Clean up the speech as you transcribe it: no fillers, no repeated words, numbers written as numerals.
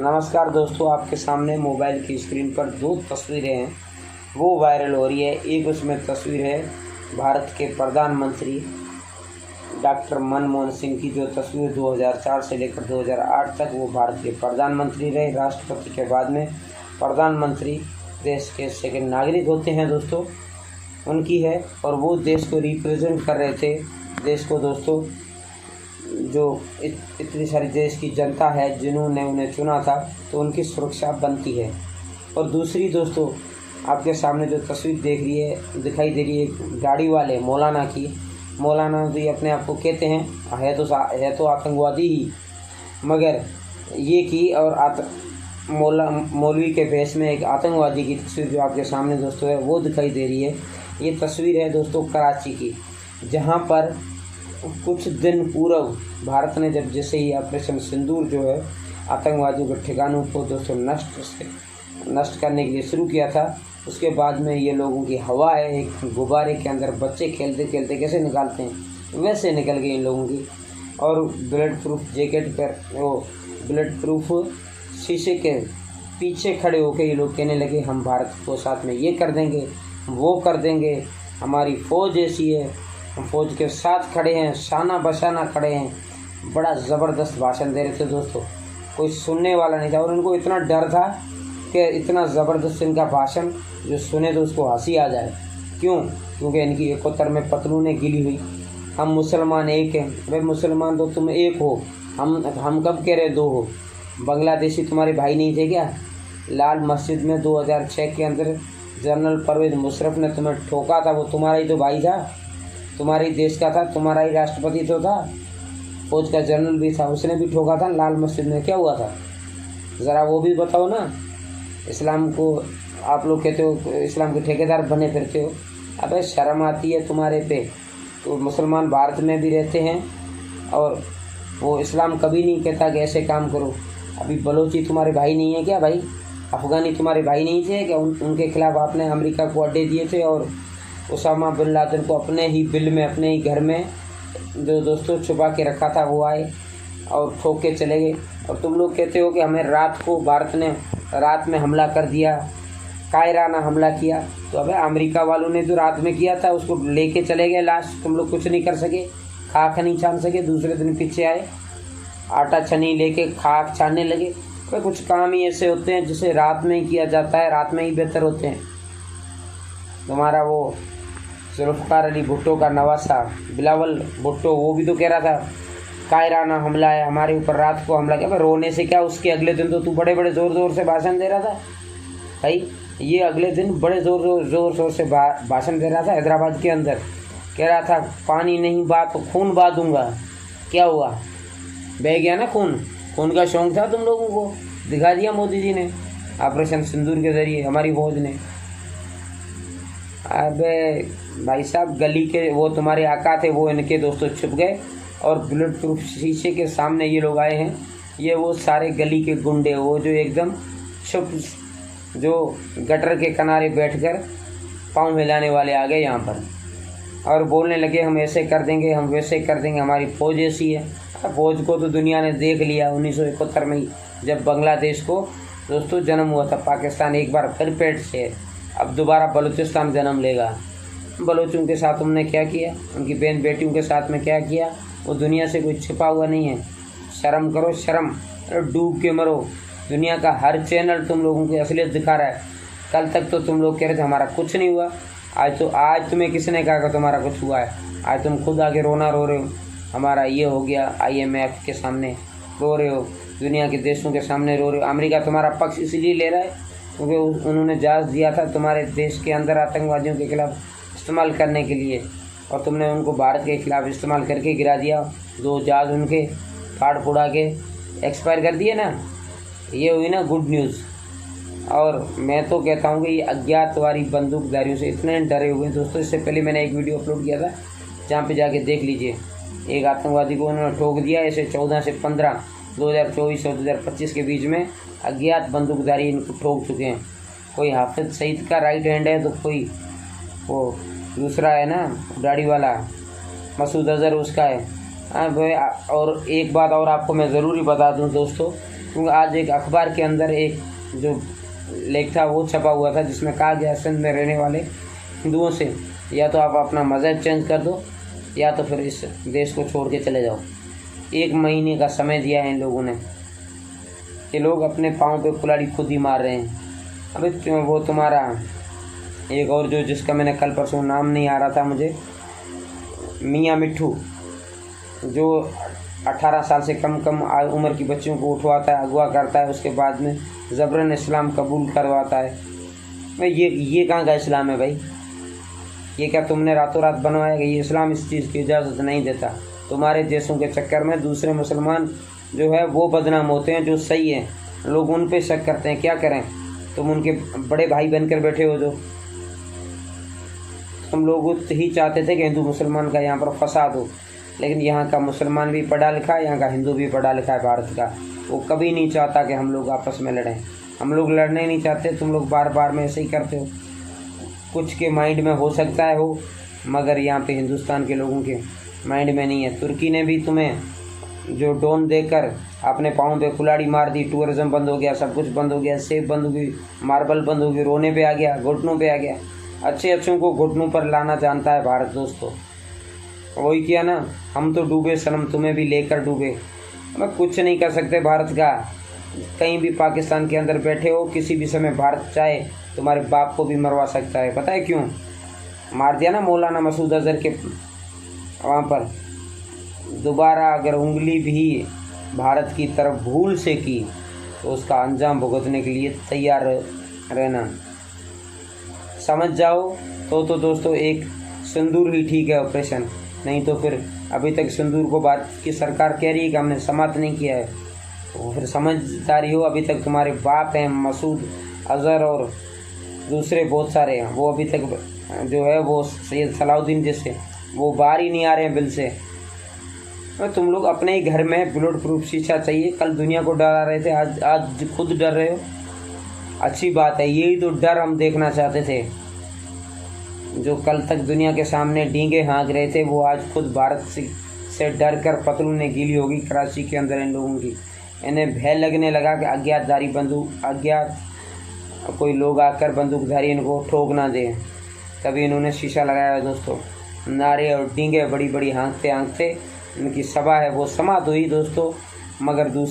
नमस्कार दोस्तों, आपके सामने मोबाइल की स्क्रीन पर दो तस्वीरें हैं, वो वायरल हो रही है। एक उसमें तस्वीर है भारत के प्रधानमंत्री डॉक्टर मनमोहन सिंह की, जो तस्वीर 2004 से लेकर 2008 तक वो भारत के प्रधानमंत्री रहे। राष्ट्रपति के बाद में प्रधानमंत्री देश के सेकंड नागरिक होते हैं दोस्तों, उनकी है। और वो देश को रिप्रेजेंट कर रहे थे, देश को दोस्तों, जो इतनी सारी देश की जनता है जिन्होंने उन्हें चुना था, तो उनकी सुरक्षा बनती है। और दूसरी दोस्तों, आपके सामने जो तस्वीर दिखाई दे रही है गाड़ी वाले मौलाना की। मौलाना भी अपने आप को कहते हैं, है तो आतंकवादी ही, मगर ये की और मौलवी के भेष में एक आतंकवादी की तस्वीर जो आपके सामने दोस्तों है वो दिखाई दे रही है। ये तस्वीर है दोस्तों कराची की, जहाँ पर कुछ दिन पूर्व भारत ने जैसे ही ऑपरेशन सिंदूर जो है आतंकवादियों के ठिकानों को दोस्तों नष्ट करने के लिए शुरू किया था, उसके बाद में ये लोगों की हवा है, एक गुब्बारे के अंदर बच्चे खेलते खेलते कैसे निकालते हैं वैसे निकल गई इन लोगों की। और बुलेट प्रूफ जैकेट पर वो बुलेट प्रूफ शीशे के पीछे खड़े होकर ये लोग कहने लगे, हम भारत को साथ में ये कर देंगे, वो कर देंगे, हमारी फ़ौज ऐसी है, हम फौज के साथ खड़े हैं, शाना बशाना खड़े हैं। बड़ा ज़बरदस्त भाषण दे रहे थे दोस्तों, कोई सुनने वाला नहीं था। और उनको इतना डर था कि इतना ज़बरदस्त इनका भाषण जो सुने तो उसको हंसी आ जाए। क्यों? क्योंकि इनकी एकोत्तर में पतलूनें गिली हुई, हम मुसलमान एक हैं। भाई मुसलमान तो तुम एक हो, हम कब कह रहे दो हो? बांग्लादेशी तुम्हारे भाई नहीं थे क्या? लाल मस्जिद में 2006 के अंदर जनरल परवेज़ मुशर्रफ ने तुम्हें ठोका था, वो तुम्हारा ही तो भाई था, तुम्हारे ही देश का था, तुम्हारा ही राष्ट्रपति तो था, फौज का जनरल भी था, उसने भी ठोका था लाल मस्जिद में। क्या हुआ था ज़रा वो भी बताओ ना। इस्लाम को आप लोग कहते हो इस्लाम के ठेकेदार बने फिरते हो, अबे शर्म आती है तुम्हारे पे। तो मुसलमान भारत में भी रहते हैं और वो इस्लाम कभी नहीं कहता कि ऐसे काम करो। अभी बलोची तुम्हारे भाई नहीं है क्या भाई? अफ़गानी तुम्हारे भाई नहीं थे क्या? उनके खिलाफ़ आपने अमेरिका को अड्डे दिए थे और उसामा बिन लादेन को अपने ही बिल में, अपने ही घर में जो दोस्तों छुपा के रखा था, वो आए और ठोक के चले गए। और तुम लोग कहते हो कि हमें रात को भारत ने रात में हमला कर दिया, कायराना हमला किया। तो अबे अमेरिका वालों ने जो रात में किया था उसको लेके चले गए लाश, तुम लोग कुछ नहीं कर सके, खाक नहीं छान सके। दूसरे दिन पीछे आए, आटा छनी लेके खाक छानने लगे। तो कुछ काम ही ऐसे होते हैं जिसे रात में ही किया जाता है, रात में ही बेहतर होते हैं। तुम्हारा वो जुल्फ़िकार अली भुट्टो का नवासा बिलावल भुट्टो, वो भी तो कह रहा था कायराना हमला है हमारे ऊपर, रात को हमला किया। रोने से क्या, उसके अगले दिन तो तू बड़े बड़े ज़ोर ज़ोर से भाषण दे रहा था भाई। ये अगले दिन बड़े ज़ोर ज़ोर से भाषण दे रहा था हैदराबाद के अंदर, कह रहा था पानी नहीं बहा तो खून बहा दूंगा। क्या हुआ? बह गया ना खून का शौक़ था तुम लोगों को, दिखा दिया मोदी जी ने ऑपरेशन सिंदूर के ज़रिए, हमारी फौज ने। अबे भाई साहब, गली के वो तुम्हारे आका थे, वो इनके दोस्तों छुप गए और बुलेट प्रूफ शीशे के सामने ये लोग आए हैं। ये वो सारे गली के गुंडे, वो जो एकदम छुप, जो गटर के किनारे बैठकर पाँव हिलाने वाले आ गए यहाँ पर और बोलने लगे, हम ऐसे कर देंगे, हम वैसे कर देंगे, हमारी फ़ौज ऐसी है। फ़ौज को तो दुनिया ने देख लिया 1971 में ही, जब बांग्लादेश को दोस्तों जन्म हुआ था। पाकिस्तान एक बार फिर पेट से, अब दोबारा बलूचिस्तान जन्म लेगा। बलोचों के साथ उन्होंने क्या किया, उनकी बहन बेटियों के साथ में क्या किया, वो दुनिया से कोई छिपा हुआ नहीं है। शर्म करो शर्म, डूब के मरो। दुनिया का हर चैनल तुम लोगों की असलियत दिखा रहा है। कल तक तो तुम लोग कह रहे थे हमारा कुछ नहीं हुआ, आज तुम्हें किसने कहा कि तुम्हारा कुछ हुआ है? आज तुम खुद आके रो रहे हो, हमारा ये हो गया, IMF के सामने रो रहे हो, दुनिया के देशों के सामने रो रहे हो। अमेरिका तुम्हारा पक्ष इसलिए ले रहा है क्योंकि उन्होंने जहाज़ दिया था तुम्हारे देश के अंदर आतंकवादियों के खिलाफ इस्तेमाल करने के लिए, और तुमने उनको भारत के खिलाफ इस्तेमाल करके गिरा दिया। 2 जहाज़ उनके फाड़ फुड़ा के एक्सपायर कर दिए ना। ये हुई ना गुड न्यूज़। और मैं तो कहता हूँ कि ये अज्ञातवादी बंदूकधारियों से इतने डरे हुए हैं दोस्तों। इससे पहले मैंने एक वीडियो अपलोड किया था, जहाँ पे जाके देख लीजिए। एक आतंकवादी को उन्होंने ठोक दिया। ऐसे 14 से 15 2024 और 2025 के बीच में अज्ञात बंदूकधारी इनको ठोक चुके हैं। कोई हाफिज सईद का राइट हैंड है, तो कोई वो दूसरा है ना दाढ़ी वाला मसूद अज़हर, उसका है। हाँ भाई। और एक बात और आपको मैं ज़रूरी बता दूं दोस्तों, क्योंकि आज एक अखबार के अंदर एक जो लेख था वो छपा हुआ था जिसमें कहा गया सिंध में रहने वाले हिंदुओं से या तो आप अपना मज़हब चेंज कर दो या तो फिर इस देश को छोड़ के चले जाओ। 1 महीने का समय दिया है इन लोगों ने। ये लोग अपने पाँव पे कुल्हाड़ी खुद ही मार रहे हैं। अबे वो तुम्हारा एक और जो जिसका मैंने कल परसों नाम नहीं आ रहा था मुझे, मियाँ मिट्ठू, जो 18 साल से कम उम्र की बच्चियों को उठवाता है, अगवा करता है, उसके बाद में ज़बरन इस्लाम कबूल करवाता है। भाई ये कहाँ का इस्लाम है भाई? ये क्या तुमने रातों रात बनवाया? ये इस्लाम इस चीज़ की इजाज़त नहीं देता। तुम्हारे देशों के चक्कर में दूसरे मुसलमान जो है वो बदनाम होते हैं, जो सही हैं लोग उन पे शक करते हैं। क्या करें, तुम उनके बड़े भाई बनकर बैठे हो। जो तुम लोग ही चाहते थे कि हिंदू मुसलमान का यहाँ पर फसाद हो, लेकिन यहाँ का मुसलमान भी पढ़ा लिखा है, यहाँ का हिंदू भी पढ़ा लिखा है भारत का। वो कभी नहीं चाहता कि हम लोग आपस में लड़ें। हम लोग लड़ने नहीं चाहते, तुम लोग बार बार में ऐसे ही करते हो। कुछ के माइंड में हो सकता है हो, मगर यहाँ पे हिंदुस्तान के लोगों के माइंड में नहीं है। तुर्की ने भी तुम्हें जो ड्रोन देकर अपने पाँव पे कुल्हाड़ी मार दी, टूरिज़्म बंद हो गया, सब कुछ बंद हो गया, सेब बंद हो गई, मार्बल बंद हो गई, रोने पे आ गया, घुटनों पे आ गया। अच्छे अच्छों को घुटनों पर लाना जानता है भारत दोस्तों। वही किया ना, हम तो डूबे सनम, तुम्हें भी लेकर डूबे। मैं कुछ नहीं कर सकते भारत का। कहीं भी पाकिस्तान के अंदर बैठे हो, किसी भी समय भारत चाहे तुम्हारे बाप को भी मरवा सकता है। पता है क्यों? मार दिया ना मौलाना मसूद अजहर के वहाँ पर। दोबारा अगर उंगली भी भारत की तरफ भूल से की तो उसका अंजाम भुगतने के लिए तैयार रहना। समझ जाओ तो दोस्तों एक सिंदूर ही ठीक है ऑपरेशन, नहीं तो फिर अभी तक सिंदूर को भारत की सरकार कह रही है कि हमने समाप्त नहीं किया है। तो फिर समझदारी हो, अभी तक तुम्हारे बाप हैं मसूद अजहर और दूसरे बहुत सारे हैं, वो अभी तक जो है वो सैयद सलाउद्दीन जैसे वो बाहर ही नहीं आ रहे हैं बिल से। तो तुम लोग अपने ही घर में बुलेट प्रूफ शीशा चाहिए। कल दुनिया को डरा रहे थे, आज खुद डर रहे हो। अच्छी बात है, यही तो डर हम देखना चाहते थे। जो कल तक दुनिया के सामने डींगे हाँक रहे थे, वो आज खुद भारत से डर कर पतलूनें गीली होगी कराची के अंदर इन लोगों की। इन्हें भय लगने लगा कि अज्ञात कोई लोग आकर बंदूकधारी इनको ठोक ना दें। तभी इन्होंने शीशा लगाया है दोस्तों। नारे और डींगे बड़ी बड़ी हाँकते हाँकते इनकी सभा है वो समाप्त हुई दोस्तों। मगर दूसरी